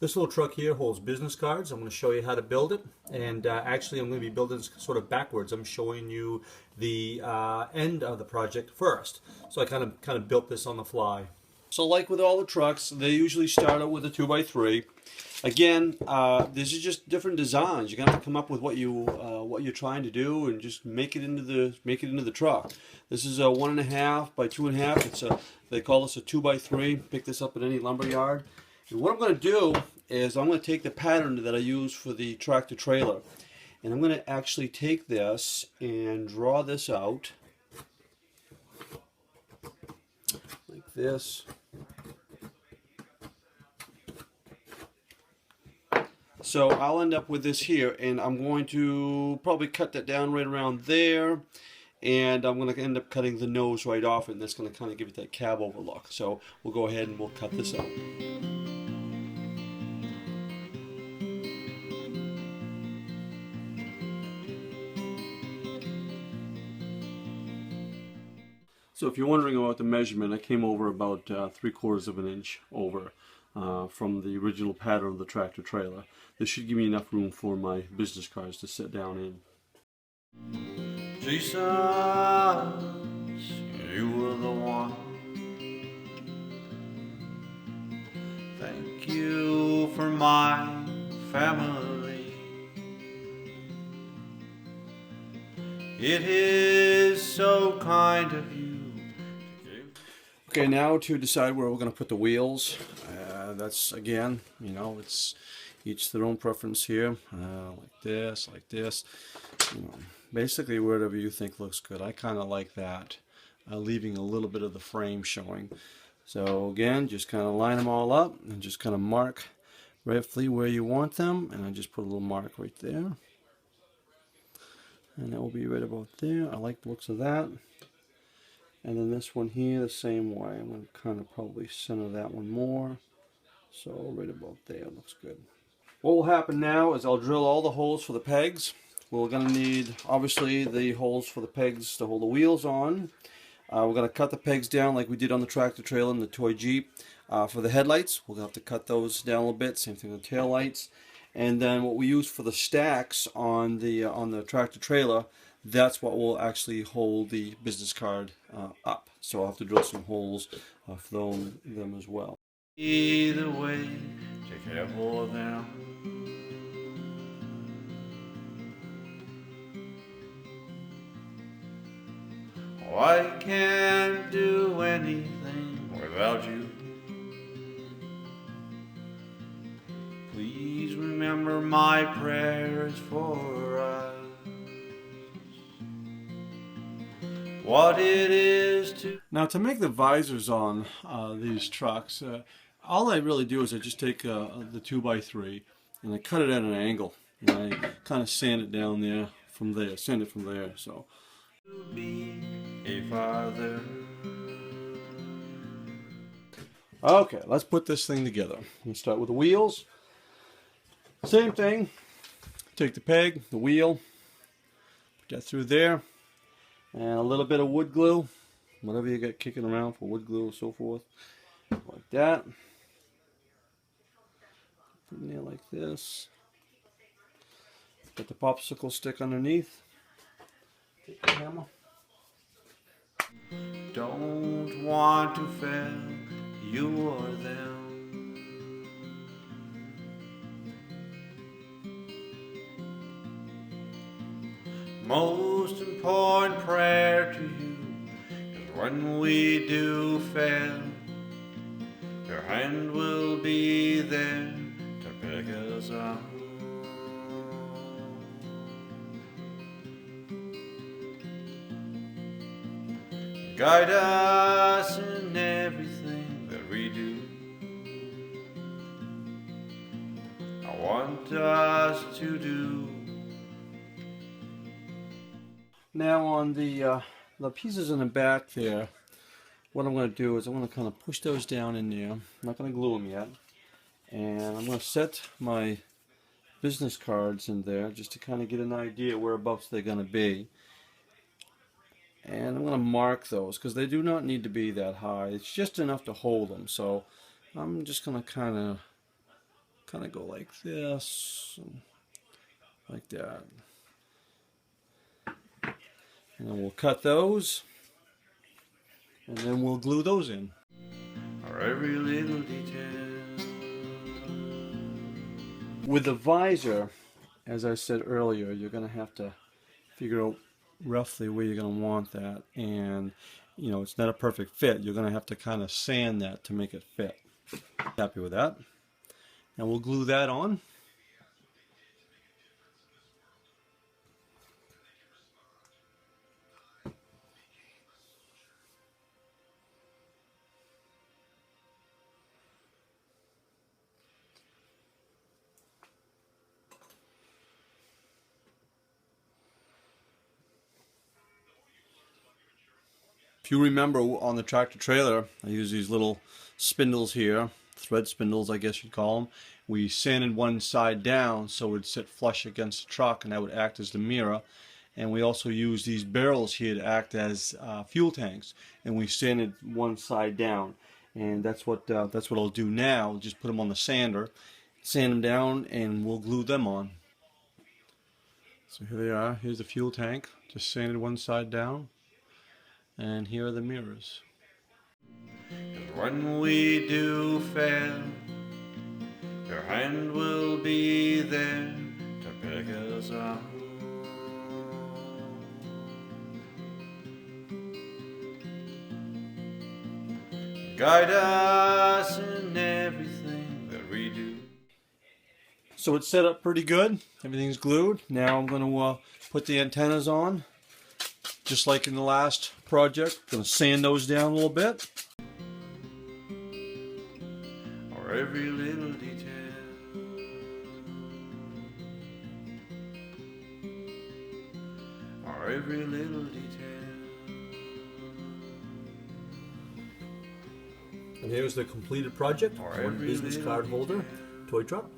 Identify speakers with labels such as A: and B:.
A: This little truck here holds business cards. I'm going to show you how to build it, and actually I'm going to be building this sort of backwards. I'm showing you the end of the project first. So I kind of built this on the fly. So like with all the trucks, they usually start out with a 2x3. Again, these are just different designs. You're gonna have to come up with what you're trying to do and just make it into the truck. This is a 1.5 by 2.5. They call this a 2x3. Pick this up at any lumber yard. And what I'm going to do is I'm going to take the pattern that I use for the tractor trailer, and I'm going to actually take this and draw this out like this. So I'll end up with this here, and I'm going to probably cut that down right around there, and I'm going to end up cutting the nose right off it, and that's going to kind of give it that cab over look. So we'll go ahead and we'll cut this out. So if you're wondering about the measurement, I came over about 3/4 of an inch over from the original pattern of the tractor trailer. This should give me enough room for my business cards to sit down in.
B: Jesus, you were the one. Thank you for my family. It is so kind of you.
A: Okay, now to decide where we're going to put the wheels. That's, again, it's each their own preference here. Like this, like this. Basically wherever you think looks good. I kind of like that, leaving a little bit of the frame showing. So again, just kind of line them all up and just kind of mark roughly where you want them. And I just put a little mark right there. And that will be right about there. I like the looks of that. And then this one here, the same way. I'm going to kind of probably center that one more. So right about there looks good. What will happen now is I'll drill all the holes for the pegs. We're going to need, obviously, the holes for the pegs to hold the wheels on. We're going to cut the pegs down like we did on the tractor trailer and the toy Jeep. For the headlights, we'll have to cut those down a little bit. Same thing with the tail lights. And then what we use for the stacks on the tractor trailer, that's what will actually hold the business card up. So I'll have to drill some holes for them as well.
B: Either way, take care of them. Oh, I can't do anything without you. Please remember my prayers for us. What it is to...
A: Now to make the visors on these trucks, all I really do is I just take the 2x3 and I cut it at an angle. And I kind of sand it down there from there, sand it from there. So.
B: Be a father.
A: Okay, let's put this thing together. We'll start with the wheels. Same thing. Take the peg, the wheel, put that through there, and a little bit of wood glue, whatever you got kicking around for wood glue and so forth, like that. Put in there like this. Put the popsicle stick underneath. Take the hammer.
B: Don't want to fail you or them. Most important prayer to you is when we do fail, your hand will be there to pick us up. Guide us in everything that we do. I want us to do.
A: Now on the pieces in the back there, what I'm going to do is I'm going to kind of push those down in there. I'm not going to glue them yet. And I'm going to set my business cards in there just to kind of get an idea whereabouts they're going to be. And I'm going to mark those because they do not need to be that high. It's just enough to hold them. So I'm just going to kind of kind of go like this, like that. And then we'll cut those, and then we'll glue those in.
B: Or every little detail.
A: With the visor, as I said earlier, you're going to have to figure out roughly where you're going to want that, and you know, it's not a perfect fit. You're going to have to kind of sand that to make it fit. Happy with that. And we'll glue that on. If you remember, on the tractor trailer, I use these little spindles here, thread spindles I guess you'd call them. We sanded one side down so it would sit flush against the truck, and that would act as the mirror. And we also use these barrels here to act as fuel tanks, and we sanded one side down. And that's what I'll do now. Just put them on the sander, sand them down, and we'll glue them on. So here they are. Here's the fuel tank, just sanded one side down. And here are the mirrors.
B: When we do fail, your hand will be there to pick us up. Guide us in everything that we do.
A: So it's set up pretty good. Everything's glued. Now I'm going to put the antennas on, just like in the last project. Going to sand those down a little bit.
B: Or every little detail. Or every little detail.
A: And here's the completed project.
B: Or
A: One
B: every
A: business
B: little
A: card holder,
B: detail.
A: toy truck.